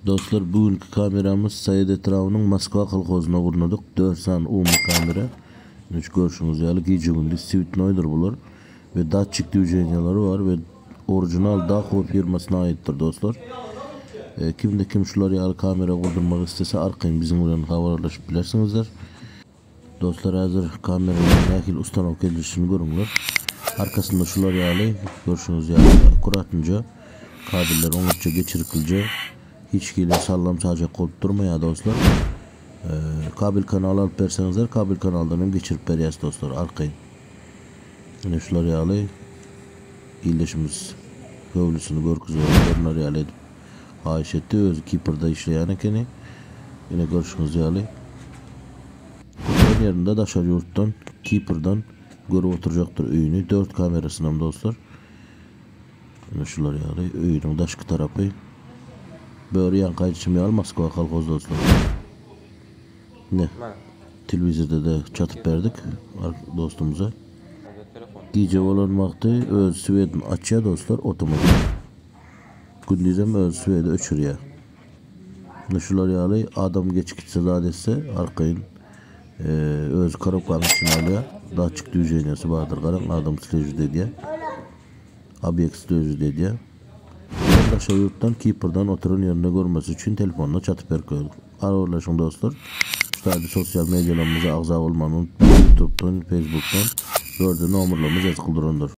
Dostlar, bugünkü kameramız Sayed etrafının Moskva kolkozuna vurnadık. 4 san umum kamera. Hiç görüşünüz yalı gece gündüz sivit noydur bular. Ve datçik düzenyaları var ve orijinal Dahoo firmasına aittir dostlar. Kimde kim şular yalı kamera kurdurmak istese arkayın bizim buradan havalaşıp bilirsinizler. Dostlar, hazır kameranın nakil ustanok edilişini görünler. Arkasında şular yalı görüşünüz yalı kuratınca kabiller onurca geçirikilce hiç kile sallam sadece koyup durmaya dostlar. Kabel kanalı alıp versenizler kabel kanaldan hem geçirip veriyaz dostlar arkayın. Yine şular yalı iyileşimiz hövlüsünü görküzü görünler yalı edip hayiş etti. Özü Kiper'da işleyen ekeni. Yine görüşünüz yalı. Kutuğun yerinde Daşar yurttan Kiper'dan görüp oturacaktır öyünü. 4 kamerasından dostlar. Yine şular yalı öyünün daşkı tarafı. Böyle yan kayıtçımı al Moskva kolkoz dostlar. Ne? Televizorda da çatıp verdik dostumuza. Gece olan vakti öz süvedin açıya dostlar otomatik. Gündüzem öz süvedi öçürüyor. Şular yalı adam geç gitse zadetse arkayın öz karabkanın için alıyor. Daha çık düzeynesi vardır karan adam silejü dediye. Abiyek silejü dediye. Daşa yurttan Kiper'dan oturun yerine görmesi için telefonla çatıp verkoyduk. Arılaşın dostlar. Şu sosyal medyalarımıza ağza olmanın YouTube'dan, Facebook'tan gördüğünü omurlamız yazık kıldırındır.